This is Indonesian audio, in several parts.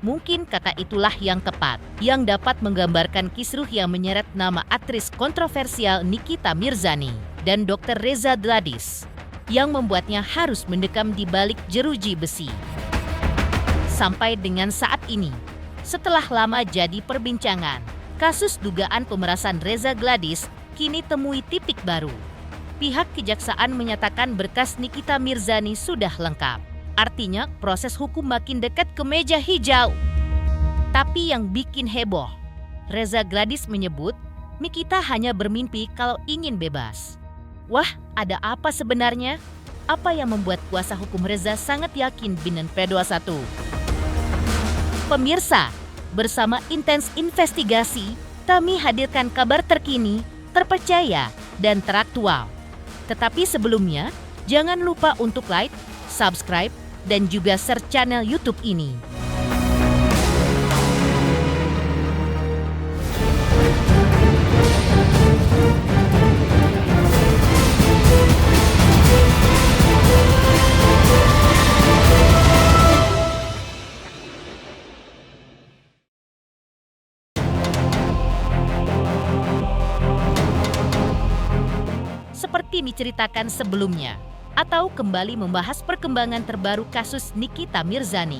Mungkin kata itulah yang tepat, yang dapat menggambarkan kisruh yang menyeret nama aktris kontroversial Nikita Mirzani dan Dr. Reza Gladys, yang membuatnya harus mendekam di balik jeruji besi. Sampai dengan saat ini, setelah lama jadi perbincangan, kasus dugaan pemerasan Reza Gladys kini temui titik baru. Pihak kejaksaan menyatakan berkas Nikita Mirzani sudah lengkap. Artinya proses hukum makin dekat ke meja hijau. Tapi yang bikin heboh, Reza Gladys menyebut Nikita hanya bermimpi kalau ingin bebas. Wah, ada apa sebenarnya? Apa yang membuat kuasa hukum Reza sangat yakin Binnen P21? Pemirsa, bersama Intens Investigasi, kami hadirkan kabar terkini, terpercaya, dan teraktual. Tetapi sebelumnya, jangan lupa untuk like, subscribe, dan juga share channel YouTube ini. Seperti diceritakan sebelumnya, atau kembali membahas perkembangan terbaru kasus Nikita Mirzani,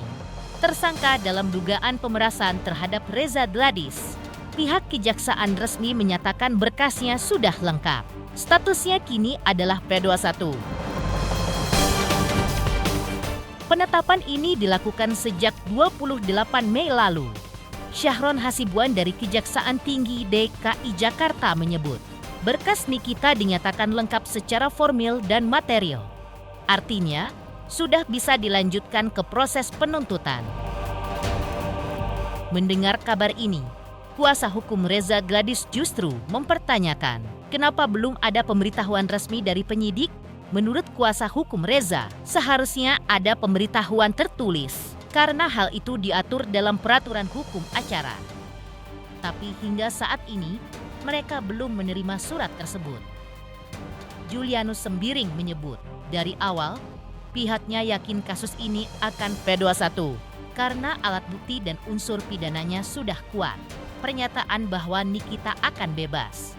tersangka dalam dugaan pemerasan terhadap Reza Gladys. Pihak kejaksaan resmi menyatakan berkasnya sudah lengkap. Statusnya kini adalah P21. Penetapan ini dilakukan sejak 28 Mei lalu. Syahron Hasibuan dari Kejaksaan Tinggi DKI Jakarta menyebut, berkas Nikita dinyatakan lengkap secara formil dan material. Artinya, sudah bisa dilanjutkan ke proses penuntutan. Mendengar kabar ini, kuasa hukum Reza Gladys justru mempertanyakan, kenapa belum ada pemberitahuan resmi dari penyidik? Menurut kuasa hukum Reza, seharusnya ada pemberitahuan tertulis, karena hal itu diatur dalam peraturan hukum acara. Tapi hingga saat ini, mereka belum menerima surat tersebut. Julianus Sembiring menyebut, dari awal, pihaknya yakin kasus ini akan P21 karena alat bukti dan unsur pidananya sudah kuat. Pernyataan bahwa Nikita akan bebas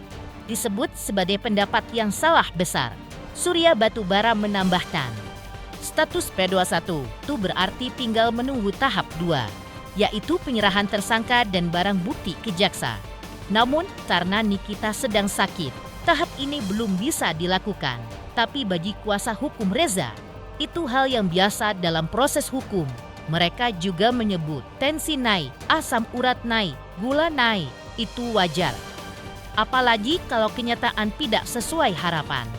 disebut sebagai pendapat yang salah besar. Surya Batubara menambahkan, status P21 itu berarti tinggal menunggu tahap 2, yaitu penyerahan tersangka dan barang bukti ke jaksa. Namun, karena Nikita sedang sakit, tahap ini belum bisa dilakukan. Tapi bagi kuasa hukum Reza, itu hal yang biasa dalam proses hukum. Mereka juga menyebut tensi naik, asam urat naik, gula naik, itu wajar. Apalagi kalau kenyataan tidak sesuai harapan.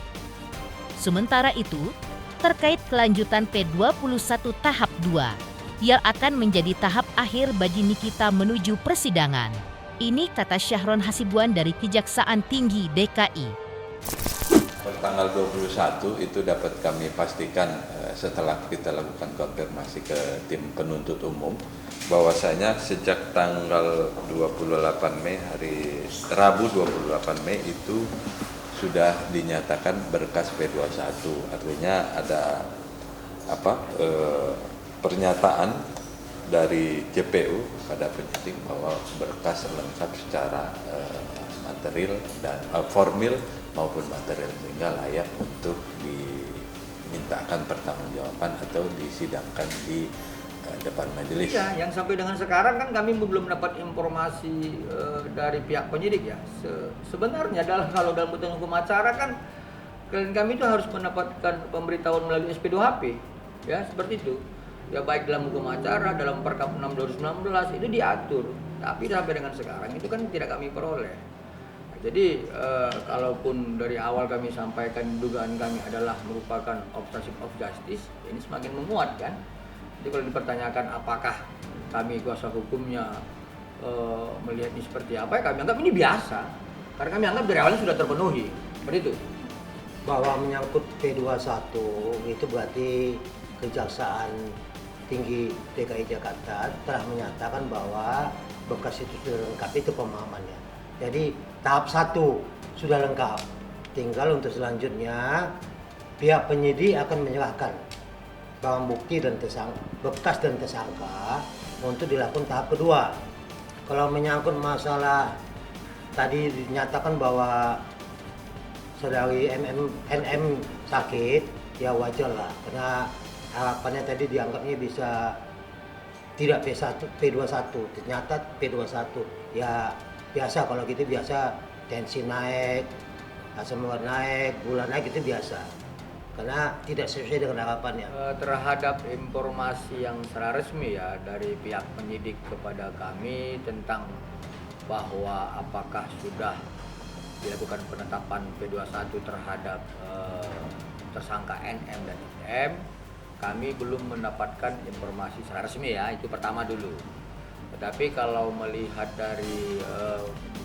Sementara itu, terkait kelanjutan P21 tahap 2, yang akan menjadi tahap akhir bagi Nikita menuju persidangan. Ini kata Syahron Hasibuan dari Kejaksaan Tinggi DKI. Tanggal 21 itu dapat kami pastikan setelah kita lakukan konfirmasi ke tim penuntut umum bahwasanya sejak tanggal 28 Mei hari Rabu 28 Mei itu sudah dinyatakan berkas P21. Artinya ada pernyataan dari JPU pada penyidik bahwa berkas lengkap secara material dan formil maupun material sehingga layak untuk dimintakan pertanggungjawaban atau disidangkan di depan majelis. Ya, yang sampai dengan sekarang kan kami belum dapat informasi dari pihak penyidik ya. Sebenarnya kalau dalam ketentuan hukum acara kan klien kami itu harus mendapatkan pemberitahuan melalui SP2HP, ya seperti itu. Ya baik dalam hukum acara, dalam Perkap 6 2019 itu diatur. Tapi sampai dengan sekarang itu kan tidak kami peroleh. Nah, jadi kalaupun dari awal kami sampaikan dugaan kami adalah merupakan obstruction of justice, ini semakin menguat kan. Jadi kalau dipertanyakan apakah kami kuasa hukumnya melihat ini seperti apa, ya kami anggap ini biasa. Karena kami anggap dari awalnya sudah terpenuhi. Seperti itu. Bahwa menyangkut P21 itu berarti Kejaksaan Tinggi DKI Jakarta telah menyatakan bahwa berkas itu sudah lengkap, itu pemahamannya. Jadi tahap 1 sudah lengkap, tinggal untuk selanjutnya pihak penyidik akan menyerahkan barang bukti dan bekas dan tersangka untuk dilakukan tahap kedua. Kalau menyangkut masalah tadi dinyatakan bahwa saudari NM sakit, ya wajar lah, karena harapannya tadi dianggapnya bisa tidak P21, ternyata P21. Ya biasa kalau gitu, biasa tensi naik, asam urat naik, gula naik, itu biasa. Karena tidak sesuai dengan harapannya. Terhadap informasi yang secara resmi ya dari pihak penyidik kepada kami tentang bahwa apakah sudah dilakukan penetapan P21 terhadap tersangka NM dan IM, kami belum mendapatkan informasi secara resmi ya, itu pertama dulu. Tetapi kalau melihat dari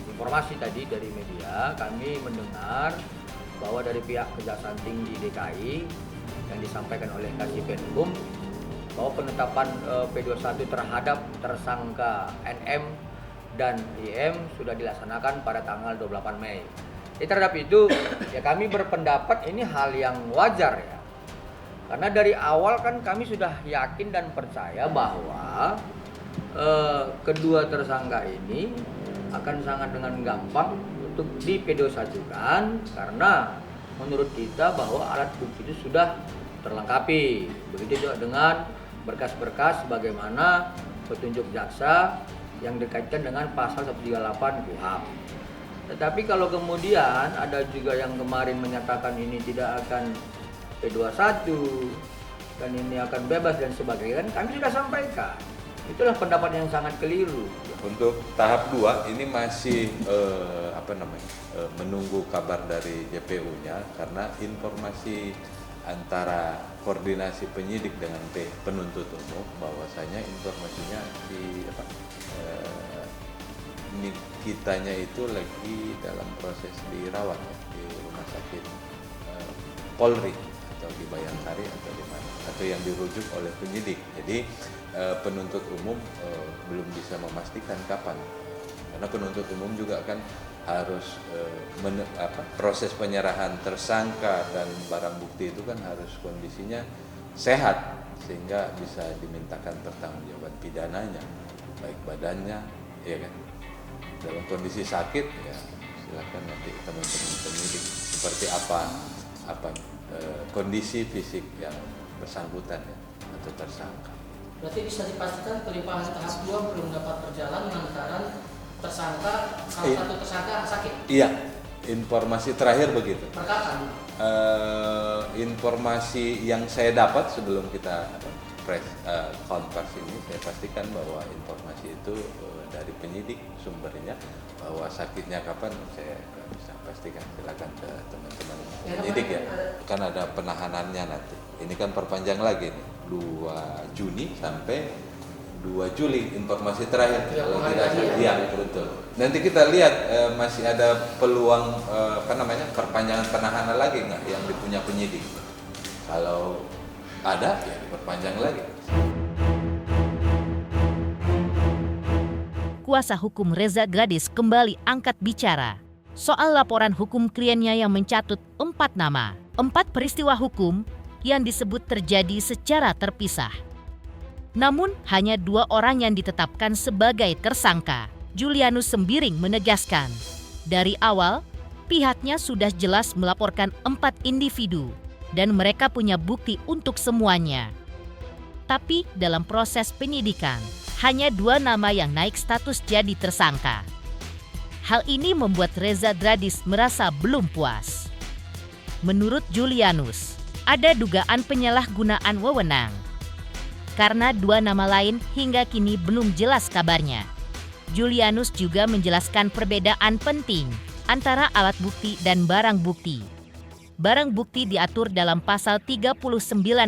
informasi tadi dari media, kami mendengar bahwa dari pihak Kejaksaan Tinggi DKI yang disampaikan oleh Kasipendhum bahwa penetapan P21 terhadap tersangka NM dan IM sudah dilaksanakan pada tanggal 28 Mei. Terhadap itu ya kami berpendapat ini hal yang wajar ya. Karena dari awal kan kami sudah yakin dan percaya bahwa kedua tersangka ini akan sangat dengan gampang untuk di P21-kan, karena menurut kita bahwa alat bukti itu sudah terlengkapi. Begitu juga dengan berkas-berkas bagaimana petunjuk jaksa yang dikaitkan dengan pasal 138 KUHP. Tetapi kalau kemudian ada juga yang kemarin menyatakan ini tidak akan P21 dan ini akan bebas dan sebagainya, kan kami sudah sampaikan. Itulah pendapat yang sangat keliru. Untuk tahap 2 ini masih menunggu kabar dari JPU-nya, karena informasi antara koordinasi penyidik dengan penuntut umum bahwasanya informasinya kitanya itu lagi dalam proses dirawat di rumah sakit Polri atau di Bayangkari atau di mana, atau yang dirujuk oleh penyidik. Jadi penuntut umum belum bisa memastikan kapan, karena penuntut umum juga kan harus proses penyerahan tersangka dan barang bukti itu kan harus kondisinya sehat sehingga bisa dimintakan pertanggungjawaban pidananya, baik badannya, ya kan. Dalam kondisi sakit ya silakan nanti teman-teman penyidik seperti apa kondisi fisik yang bersangkutan ya, atau tersangka. Berarti bisa dipastikan pelimpahan tahap 2 belum dapat berjalan lantaran salah satu tersangka sakit? Iya, informasi terakhir begitu. Per kapan? Informasi yang saya dapat sebelum kita press conference ini, saya pastikan bahwa informasi itu dari penyidik sumbernya, bahwa sakitnya kapan saya nggak bisa pastikan. Silakan ke teman-teman penyidik ya, kan ada penahanannya nanti. Ini kan perpanjang lagi nih, 2 Juni sampai 2 Juli informasi terakhir. Kalau tidak iya betul. Nanti kita lihat masih ada peluang perpanjangan penahanan lagi nggak yang dipunya penyidik. Kalau ada ya diperpanjang lagi. Kuasa hukum Reza Gladys kembali angkat bicara soal laporan hukum kliennya yang mencatut 4 nama, 4 peristiwa hukum yang disebut terjadi secara terpisah. Namun hanya 2 orang yang ditetapkan sebagai tersangka. Julianus Sembiring menegaskan, dari awal pihaknya sudah jelas melaporkan 4 individu dan mereka punya bukti untuk semuanya. Tapi dalam proses penyidikan, hanya 2 nama yang naik status jadi tersangka. Hal ini membuat Reza Gladys merasa belum puas. Menurut Julianus, ada dugaan penyalahgunaan wewenang. Karena 2 nama lain hingga kini belum jelas kabarnya. Julianus juga menjelaskan perbedaan penting antara alat bukti dan barang bukti. Barang bukti diatur dalam pasal 39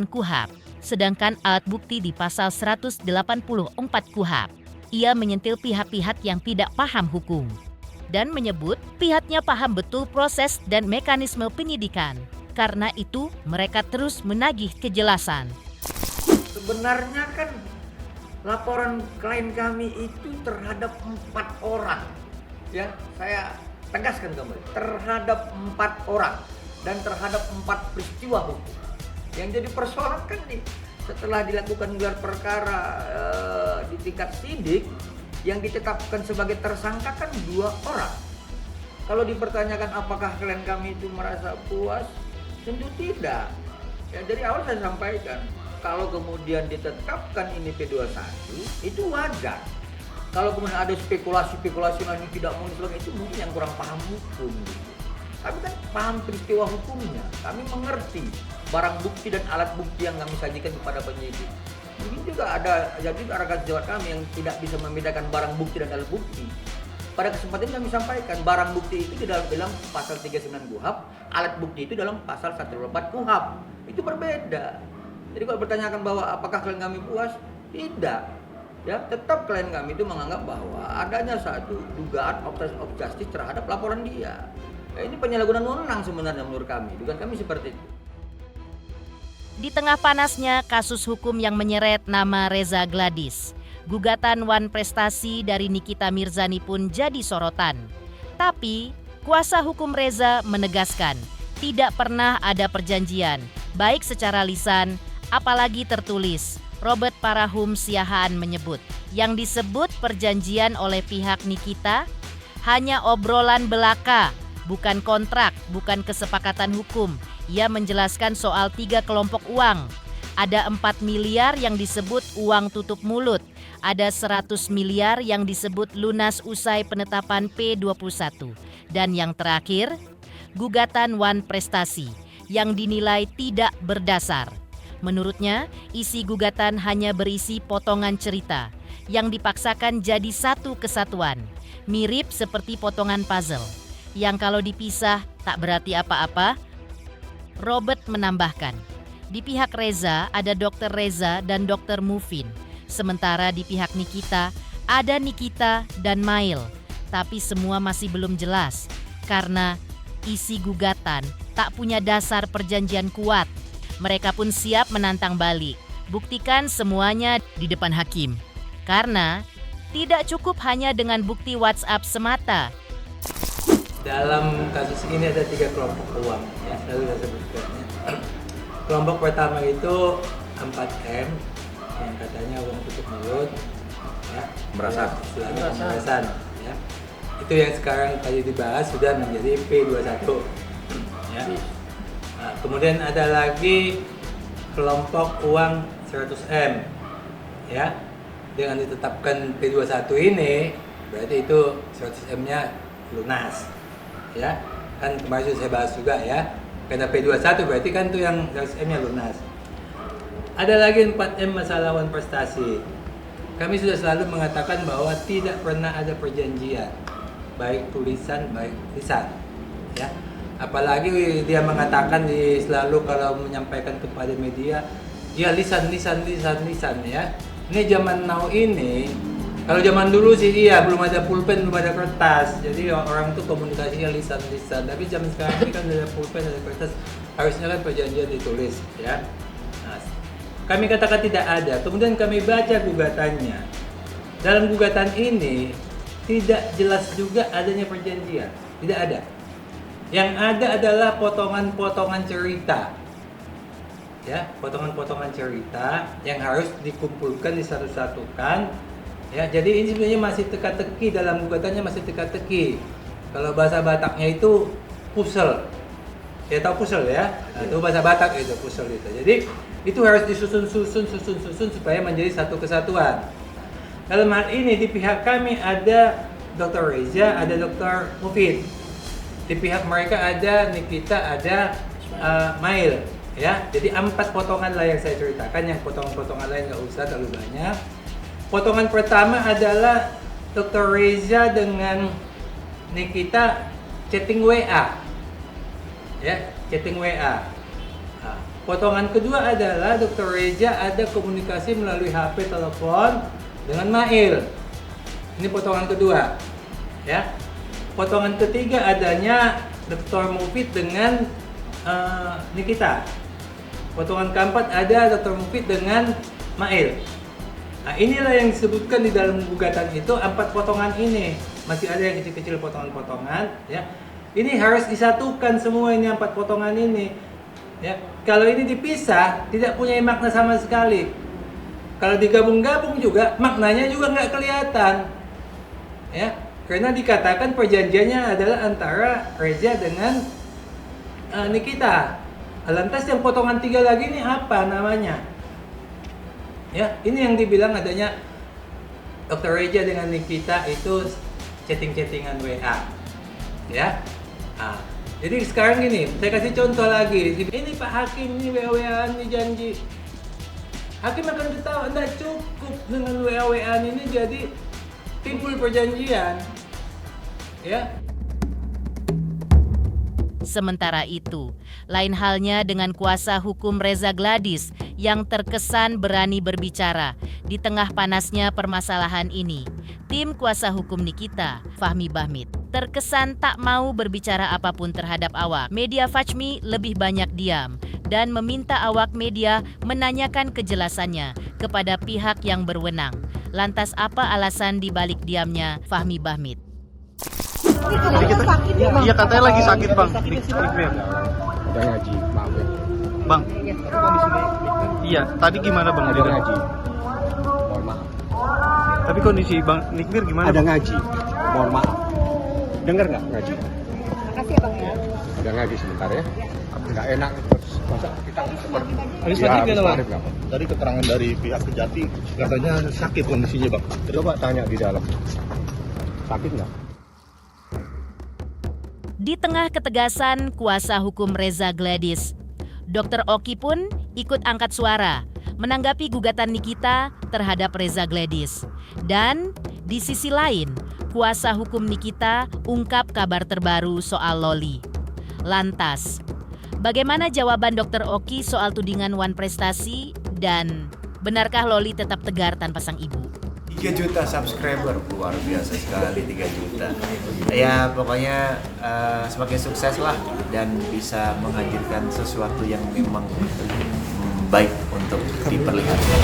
KUHP, sedangkan alat bukti di pasal 184 KUHP. Ia menyentil pihak-pihak yang tidak paham hukum dan menyebut pihaknya paham betul proses dan mekanisme penyidikan. Karena itu, mereka terus menagih kejelasan. Sebenarnya kan laporan klien kami itu terhadap 4 orang. Ya, saya tegaskan kembali, terhadap 4 orang dan terhadap 4 peristiwa hukum. Yang jadi persoalan kan nih, setelah dilakukan gelar perkara di tingkat sidik yang ditetapkan sebagai tersangka kan 2 orang. Kalau dipertanyakan apakah klien kami itu merasa puas, tentu tidak. Ya, dari awal saya sampaikan, kalau kemudian ditetapkan ini P21 itu wajar. Kalau kemudian ada spekulasi-spekulasi yang tidak muncul, itu mungkin yang kurang paham hukum. Kami kan paham peristiwa hukumnya, kami mengerti barang bukti dan alat bukti yang kami sajikan kepada penyidik. Mungkin juga ada rekan sejawat kami yang tidak bisa membedakan barang bukti dan alat bukti. Pada kesempatan kami sampaikan barang bukti itu di dalam pasal 39 KUHP, alat bukti itu dalam pasal 124 KUHP. Itu berbeda. Jadi kalau bertanyakan bahwa apakah klien kami puas, tidak. Ya, tetap klien kami itu menganggap bahwa adanya satu dugaan obstruction of justice terhadap laporan dia. Ya, ini penyalahgunaan wewenang sebenarnya menurut kami. Dugaan kami seperti itu. Di tengah panasnya kasus hukum yang menyeret nama Reza Gladys, gugatan Wan Prestasi dari Nikita Mirzani pun jadi sorotan. Tapi, kuasa hukum Reza menegaskan tidak pernah ada perjanjian, baik secara lisan, apalagi tertulis. Robert Parahum Siahaan menyebut, yang disebut perjanjian oleh pihak Nikita hanya obrolan belaka, bukan kontrak, bukan kesepakatan hukum. Ia menjelaskan soal 3 kelompok uang. Ada 4 miliar yang disebut uang tutup mulut. Ada 100 miliar yang disebut lunas usai penetapan P21. Dan yang terakhir, gugatan Wan Prestasi yang dinilai tidak berdasar. Menurutnya, isi gugatan hanya berisi potongan cerita yang dipaksakan jadi satu kesatuan. Mirip seperti potongan puzzle, yang kalau dipisah tak berarti apa-apa. Robert menambahkan, di pihak Reza ada Dr. Reza dan Dr. Mufin. Sementara di pihak Nikita ada Nikita dan Mail. Tapi semua masih belum jelas karena isi gugatan tak punya dasar perjanjian kuat. Mereka pun siap menantang balik. Buktikan semuanya di depan hakim. Karena tidak cukup hanya dengan bukti WhatsApp semata. Dalam kasus ini ada 3 kelompok uang, ya, selalu saya sebutkan. Kelompok pertama itu 4M, yang katanya uang tutup mulut, ya, Merasan. Pemerasan, ya. Itu yang sekarang tadi dibahas sudah menjadi P21, ya. Nah, kemudian ada lagi kelompok uang 100M, ya, dengan ditetapkan P21 ini berarti itu 100M-nya lunas. Ya, kan kemarin sudah saya bahas juga ya. Karena P21 berarti kan itu yang 100M-nya lunas. Ada lagi 4M masalah Wan Prestasi. Kami sudah selalu mengatakan bahwa tidak pernah ada perjanjian, baik tulisan baik lisan. Ya. Apalagi dia mengatakan selalu kalau menyampaikan kepada media, ya lisan ya. Ini zaman now ini. Kalau zaman dulu sih iya, belum ada pulpen, belum ada kertas. Jadi orang tuh komunikasinya lisan-lisan. Tapi zaman sekarang ini kan ada pulpen, ada kertas. Harusnya kan perjanjian ditulis, ya. Nah, kami katakan tidak ada. Kemudian kami baca gugatannya. Dalam gugatan ini tidak jelas juga adanya perjanjian. Tidak ada. Yang ada adalah potongan-potongan cerita. Ya, potongan-potongan cerita yang harus dikumpulkan, disatu-satukan. Ya, jadi ini sebenarnya masih teka-teki, dalam gugatannya masih teka-teki. Kalau bahasa Bataknya itu pusel. Ya tahu pusel ya? Nah, itu bahasa Batak itu pusel itu. Jadi itu harus disusun supaya menjadi satu kesatuan. Dalam hal ini di pihak kami ada Dr. Reza, ada Dr. Mufid. Di pihak mereka ada Nikita, ada Mail. Ya, jadi 4 potongan lah yang saya ceritakan. Yang potongan-potongan lain nggak usah terlalu banyak. Potongan pertama adalah Dr. Reza dengan Nikita chatting WA. Ya, chatting WA. Nah, potongan kedua adalah Dr. Reza ada komunikasi melalui HP telepon dengan Mail. Ini potongan kedua. Ya. Potongan ketiga adanya Dr. Mufid dengan Nikita. Potongan keempat ada Dr. Mufid dengan Mail. Nah, inilah yang disebutkan di dalam gugatan itu 4 potongan ini. Masih ada yang kecil-kecil potongan-potongan, ya. Ini harus disatukan semua ini 4 potongan ini. Ya. Kalau ini dipisah tidak punya makna sama sekali. Kalau digabung-gabung juga maknanya juga nggak kelihatan, ya. Karena dikatakan perjanjiannya adalah antara Reza dengan Nikita. Lantas yang potongan 3 lagi ini apa namanya? Ya, ini yang dibilang adanya Dr. Reza dengan Nikita itu chatting-chattingan WA. Ya. Nah, jadi sekarang gini, saya kasih contoh lagi. Ini Pak Hakim ini WA-WAan ini janji. Hakim akan ketawa, tidak cukup dengan WA-WAan ini jadi timbul perjanjian. Ya. Sementara itu, lain halnya dengan kuasa hukum Reza Gladys yang terkesan berani berbicara di tengah panasnya permasalahan ini. Tim kuasa hukum Nikita, Fahmi Bahmid, terkesan tak mau berbicara apapun terhadap awak media Fachmi, lebih banyak diam dan meminta awak media menanyakan kejelasannya kepada pihak yang berwenang. Lantas apa alasan dibalik diamnya Fahmi Bahmid? Iya katanya lagi sakit bang. Udah ngaji, maaf ya. Bang. Iya, tadi gimana bang? Ada ngaji. Mohon maaf. Tapi kondisi bang Nikmir gimana? Ada Bang? ngaji. Mohon maaf. Dengar nggak ngaji? Makasih ya bang ya. Udah ngaji sebentar ya. Nggak enak terus masa kita seperti. Habis maghrib ya bang? Tadi keterangan dari pihak Kejati katanya sakit kondisinya bang. Coba tanya di dalam. Sakit nggak? Di tengah ketegasan kuasa hukum Reza Gladys, Dr. Oki pun ikut angkat suara menanggapi gugatan Nikita terhadap Reza Gladys. Dan di sisi lain, kuasa hukum Nikita ungkap kabar terbaru soal Loli. Lantas, bagaimana jawaban Dr. Oki soal tudingan Wan Prestasi dan benarkah Loli tetap tegar tanpa sang ibu? 3 juta subscriber, luar biasa sekali 3 juta. Ya pokoknya semakin sukses lah dan bisa menghadirkan sesuatu yang memang baik untuk diperlihatkan.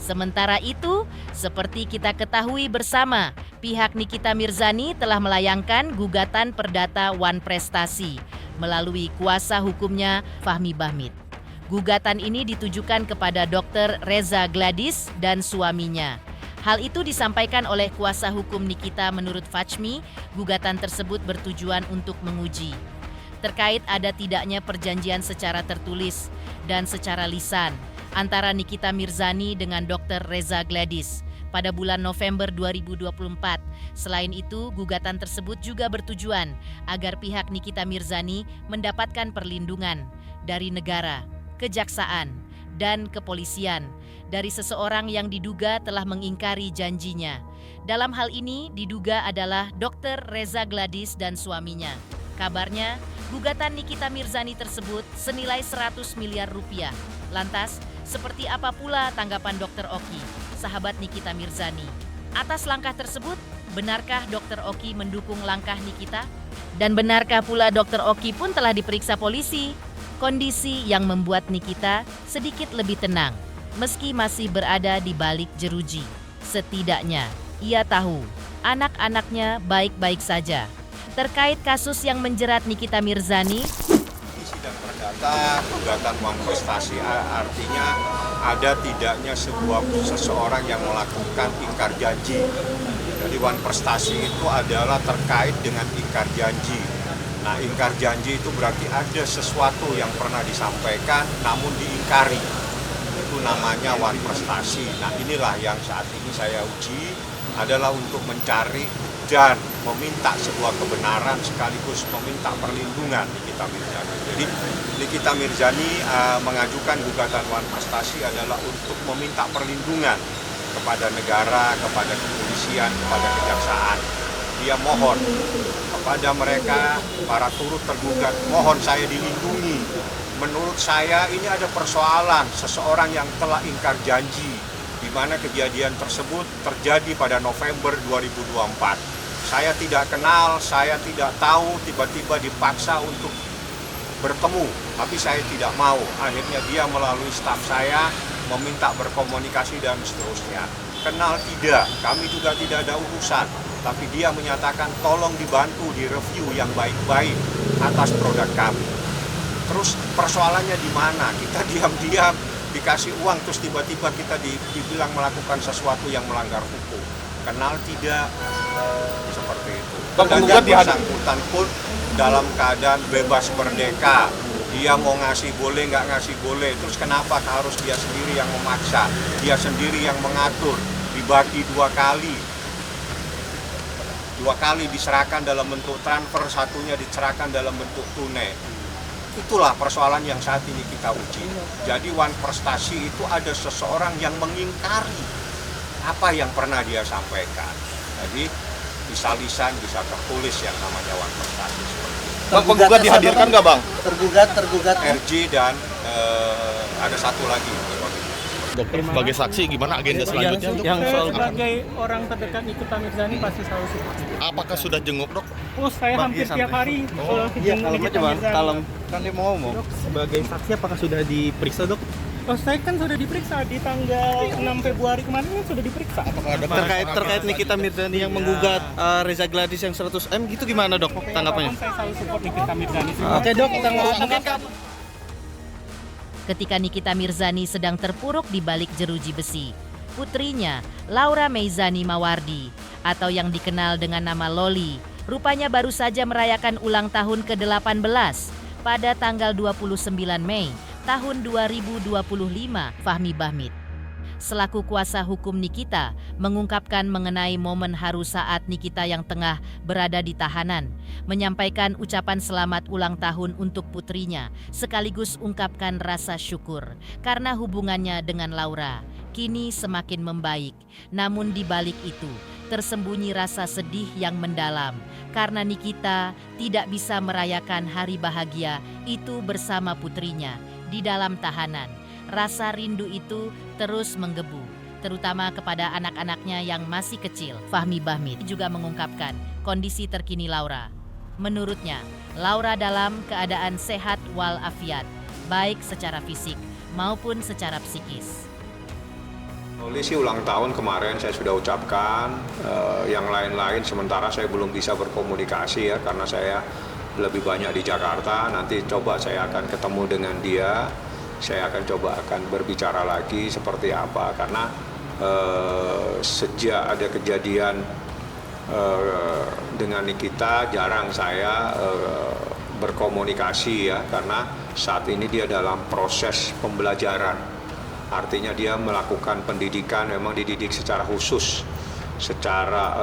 Sementara itu, seperti kita ketahui bersama, pihak Nikita Mirzani telah melayangkan gugatan perdata Wan Prestasi melalui kuasa hukumnya Fahmi Bahmid. Gugatan ini ditujukan kepada Dr. Reza Gladys dan suaminya. Hal itu disampaikan oleh kuasa hukum Nikita. Menurut Fachmi, gugatan tersebut bertujuan untuk menguji terkait ada tidaknya perjanjian secara tertulis dan secara lisan antara Nikita Mirzani dengan Dr. Reza Gladys pada bulan November 2024. Selain itu, gugatan tersebut juga bertujuan agar pihak Nikita Mirzani mendapatkan perlindungan dari negara, kejaksaan, dan kepolisian dari seseorang yang diduga telah mengingkari janjinya. Dalam hal ini diduga adalah Dr. Reza Gladys dan suaminya. Kabarnya, gugatan Nikita Mirzani tersebut senilai 100 miliar rupiah. Lantas, seperti apa pula tanggapan Dr. Oki, sahabat Nikita Mirzani? Atas langkah tersebut, benarkah Dr. Oki mendukung langkah Nikita? Dan benarkah pula Dr. Oki pun telah diperiksa polisi? Kondisi yang membuat Nikita sedikit lebih tenang, meski masih berada di balik jeruji. Setidaknya, ia tahu anak-anaknya baik-baik saja. Terkait kasus yang menjerat Nikita Mirzani, sidang perdata gugatan Wan Prestasi artinya ada tidaknya seseorang yang melakukan ingkar janji. Jadi Wan Prestasi itu adalah terkait dengan ingkar janji. Nah, ingkar janji itu berarti ada sesuatu yang pernah disampaikan namun diingkari. Itu namanya Wan Prestasi. Nah, inilah yang saat ini saya uji adalah untuk mencari dan meminta sebuah kebenaran sekaligus meminta perlindungan Nikita Mirzani. Jadi Nikita Mirzani mengajukan gugatan Wan Prestasi adalah untuk meminta perlindungan kepada negara, kepada kepolisian, kepada kejaksaan. Dia mohon kepada mereka, para turut tergugat, mohon saya dilindungi. Menurut saya ini ada persoalan seseorang yang telah ingkar janji, di mana kejadian tersebut terjadi pada November 2024. Saya tidak kenal, saya tidak tahu, tiba-tiba dipaksa untuk bertemu, tapi saya tidak mau. Akhirnya dia melalui staf saya meminta berkomunikasi dan seterusnya. Kenal tidak, kami juga tidak ada urusan. Tapi dia menyatakan tolong dibantu di review yang baik-baik atas produk kami. Terus persoalannya di mana? Kita diam-diam dikasih uang terus tiba-tiba kita dibilang melakukan sesuatu yang melanggar hukum. Kenal tidak, seperti itu. Dan yang bersangkutan pun dalam keadaan bebas merdeka. Dia mau ngasih boleh, nggak ngasih boleh. Terus kenapa harus dia sendiri yang memaksa? Dia sendiri yang mengatur. Dibagi 2 kali. 2 kali diserahkan dalam bentuk transfer, satunya diserahkan dalam bentuk tunai. Itulah persoalan yang saat ini kita uji. Jadi Wan Prestasi itu ada seseorang yang mengingkari apa yang pernah dia sampaikan. Jadi bisa lisan, bisa tertulis yang namanya Wan Prestasi. Bang, penggugat dihadirkan nggak Bang? Tergugat. RJ dan ada satu lagi. Dokter sebagai saksi gimana agenda selanjutnya? Yang soal sebagai orang terdekat Nikita Mirzani pasti selalu support. apakah sudah jenguk Dok? Oh, saya hampir tiap hari kalau Iya, ketemu kalem Nikita aja Bang. Mirzani. Kalem. Kan dia mau ngomong. Sebagai saksi apakah sudah diperiksa Dok? Oh, saya kan sudah diperiksa di tanggal 6 Februari kemarin kan sudah diperiksa. Apakah ada Terkait Nikita Mirzani yang menggugat Reza Gladys yang 100M gitu gimana Dok tanggapannya? Saya selalu support Nikita Mirzani. Oke Dok, mungkin Ketika Nikita Mirzani sedang terpuruk di balik jeruji besi, putrinya, Laura Meizani Mawardi, atau yang dikenal dengan nama Loli, rupanya baru saja merayakan ulang tahun ke-18 pada tanggal 29 Mei tahun 2025, Fahmi Bahmid. Selaku kuasa hukum Nikita, mengungkapkan mengenai momen haru saat Nikita yang tengah berada di tahanan, menyampaikan ucapan selamat ulang tahun untuk putrinya, sekaligus ungkapkan rasa syukur karena hubungannya dengan Laura kini semakin membaik. Namun di balik itu, tersembunyi rasa sedih yang mendalam karena Nikita tidak bisa merayakan hari bahagia itu bersama putrinya di dalam tahanan. Rasa rindu itu terus menggebu, terutama kepada anak-anaknya yang masih kecil. Fahmi Bahmid juga mengungkapkan kondisi terkini Laura. Menurutnya, Laura dalam keadaan sehat walafiat, baik secara fisik maupun secara psikis. Loli ulang tahun kemarin saya sudah ucapkan, yang lain-lain sementara saya belum bisa berkomunikasi ya karena saya lebih banyak di Jakarta. Nanti coba saya akan ketemu dengan dia. Saya akan berbicara lagi seperti apa karena sejak ada kejadian dengan Nikita jarang saya berkomunikasi ya karena saat ini dia dalam proses pembelajaran. Artinya dia melakukan pendidikan, memang dididik secara khusus, secara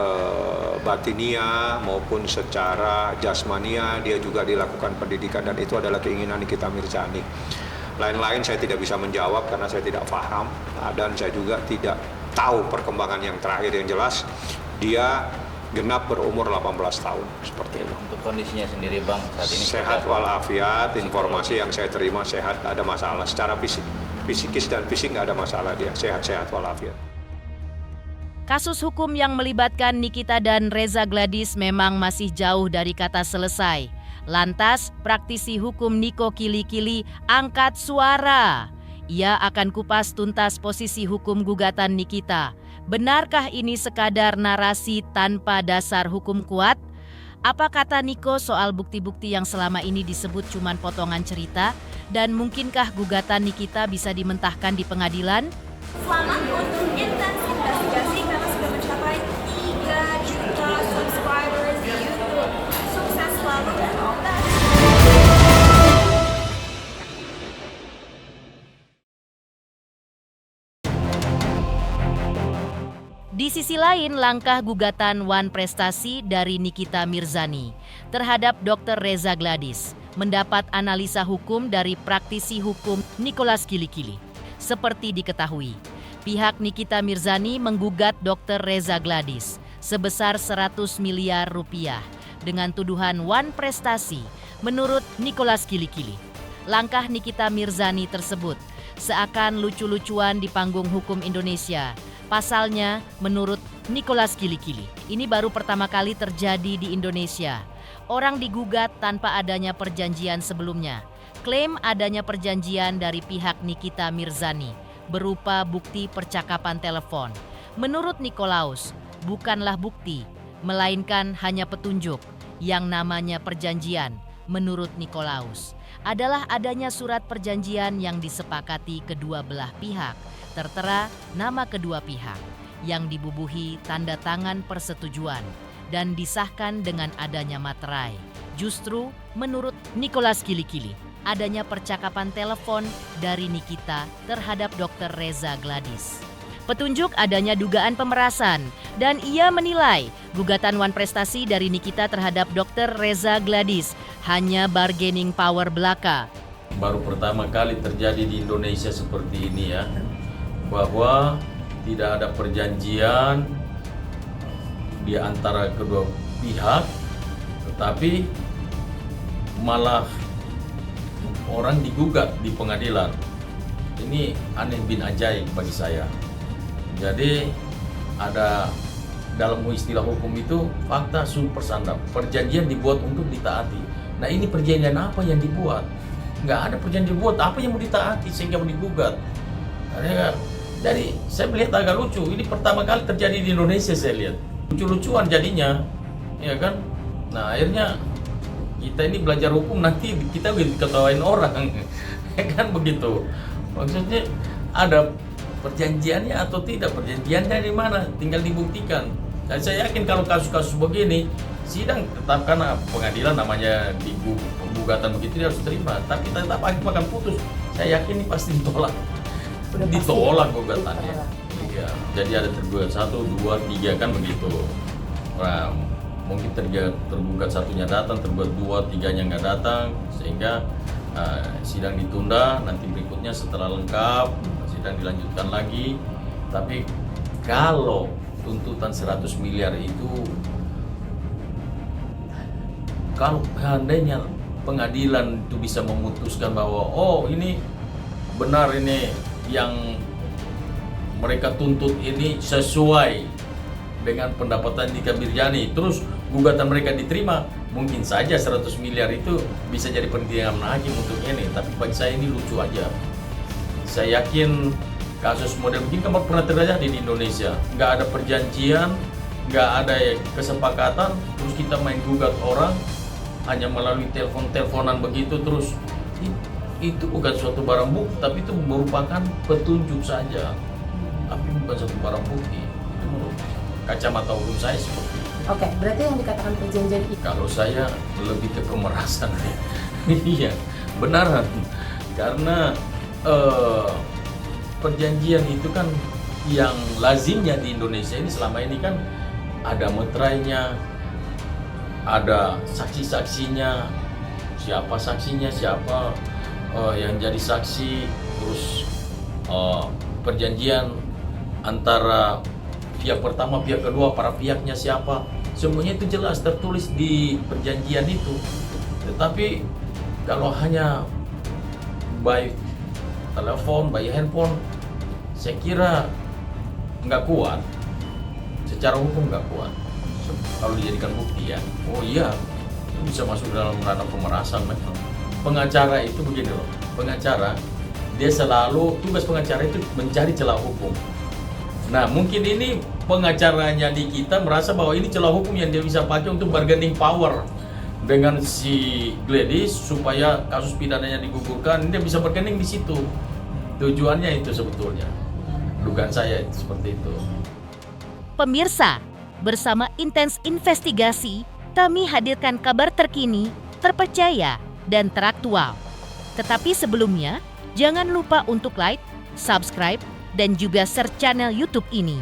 batinia maupun secara jasmania dia juga dilakukan pendidikan dan itu adalah keinginan Nikita Mirzani. Lain-lain saya tidak bisa menjawab karena saya tidak paham dan saya juga tidak tahu perkembangan yang terakhir. Yang jelas dia genap berumur 18 tahun seperti itu. Untuk kondisinya sendiri Bang saat ini sehat walafiat, informasi yang saya terima sehat, ada masalah secara psikis dan fisik nggak ada masalah, dia sehat-sehat walafiat. Kasus hukum yang melibatkan Nikita dan Reza Gladys memang masih jauh dari kata selesai. Lantas, praktisi hukum Niko Kili-Kili angkat suara. Ia akan kupas tuntas posisi hukum gugatan Nikita. Benarkah ini sekadar narasi tanpa dasar hukum kuat? Apa kata Niko soal bukti-bukti yang selama ini disebut cuman potongan cerita? Dan mungkinkah gugatan Nikita bisa dimentahkan di pengadilan? Selamat untuk intens investigasi karena sudah mencapai 3 juta subscribers di YouTube. Sukses selalu dan all the best. Di sisi lain, langkah gugatan Wan Prestasi dari Nikita Mirzani terhadap Dr. Reza Gladys mendapat analisa hukum dari praktisi hukum Nicholas Kili-Kili. Seperti diketahui, pihak Nikita Mirzani menggugat Dr. Reza Gladys sebesar 100 miliar rupiah dengan tuduhan Wan Prestasi menurut Nicholas Kili-Kili. Langkah Nikita Mirzani tersebut seakan lucu-lucuan di panggung hukum Indonesia. Pasalnya, menurut Nicholas Kili-Kili, ini baru pertama kali terjadi di Indonesia. Orang digugat tanpa adanya perjanjian sebelumnya. Klaim adanya perjanjian dari pihak Nikita Mirzani berupa bukti percakapan telepon. Menurut Nikolaus, bukanlah bukti, melainkan hanya petunjuk. Yang namanya perjanjian, menurut Nikolaus, adalah adanya surat perjanjian yang disepakati kedua belah pihak, tertera nama kedua pihak, yang dibubuhi tanda tangan persetujuan dan disahkan dengan adanya materai. Justru menurut Nicholas Kilikili, adanya percakapan telepon dari Nikita terhadap Dr. Reza Gladys. Petunjuk adanya dugaan pemerasan dan ia menilai gugatan Wan Prestasi dari Nikita terhadap Dr. Reza Gladys hanya bargaining power belaka. Baru pertama kali terjadi di Indonesia seperti ini ya, bahwa tidak ada perjanjian di antara kedua pihak, tetapi malah orang digugat di pengadilan. Ini aneh bin ajaib bagi saya. Jadi ada dalam istilah hukum itu fakta super sandap. Perjanjian dibuat untuk ditaati. Nah ini perjanjian apa yang dibuat? Nggak ada perjanjian dibuat. Apa yang mau ditaati sehingga mau digugat? Jadi saya melihat agak lucu. Ini pertama kali terjadi di Indonesia saya lihat. Lucu-lucuan jadinya, ya kan? Nah akhirnya kita ini belajar hukum nanti kita diketawain orang, ya kan begitu. Maksudnya ada perjanjiannya atau tidak, perjanjiannya di mana, tinggal dibuktikan. Dan saya yakin kalau kasus-kasus begini, sidang tetap karena pengadilan namanya gugatan begitu dia harus terima. Tapi tetap hakim akan putus. Saya yakin ini pasti ditolak. Ditolak gugatannya. Iya. Jadi ada tergugat 1, 2, 3 kan begitu. Nah, mungkin tergugat satunya datang, tergugat 2, 3-nya nggak datang, sehingga sidang ditunda. Nanti berikutnya setelah lengkap sidang dilanjutkan lagi. Tapi kalau tuntutan 100 miliar itu, kalau seandainya pengadilan itu bisa memutuskan bahwa oh ini benar, ini yang mereka tuntut ini sesuai dengan pendapatan Nika Mirjani, terus gugatan mereka diterima, mungkin saja 100 miliar itu bisa jadi pertimbangan hakim untuk ini. Tapi bagi saya ini lucu aja. Saya yakin kasus model begini kan pernah terjadi di Indonesia. Nggak ada perjanjian, nggak ada kesepakatan, terus kita main gugat orang hanya melalui telepon-teleponan begitu. Terus itu bukan suatu barang bukti, tapi itu merupakan petunjuk saja, tapi bukan suatu barang bukti. Itu menurut kacamata hukum saya seperti itu. Oke, berarti yang dikatakan perjanjian itu? Kalau saya lebih ke pemerasan. Iya, benaran. Karena perjanjian itu kan yang lazimnya di Indonesia ini selama ini kan ada meterainya, ada saksi-saksinya, siapa saksinya, siapa yang jadi saksi, terus perjanjian antara pihak pertama, pihak kedua, para pihaknya siapa, semuanya itu jelas tertulis di perjanjian itu. Tetapi kalau hanya by telepon, by handphone, saya kira nggak kuat, secara hukum nggak kuat kalau dijadikan bukti ya. Oh iya, itu bisa masuk dalam ranah pemerasan memang. Pengacara itu begini loh, pengacara dia selalu, tugas pengacara itu mencari celah hukum. Nah mungkin ini pengacaranya di kita merasa bahwa ini celah hukum yang dia bisa pakai untuk bargaining power dengan si Gladys supaya kasus pidananya digugurkan. Dia bisa bargaining di situ. Tujuannya itu sebetulnya. Dugaan saya itu seperti itu. Pemirsa, bersama Intens Investigasi, kami hadirkan kabar terkini, terpercaya, dan teraktual. Tetapi sebelumnya, jangan lupa untuk like, subscribe, dan juga share channel YouTube ini.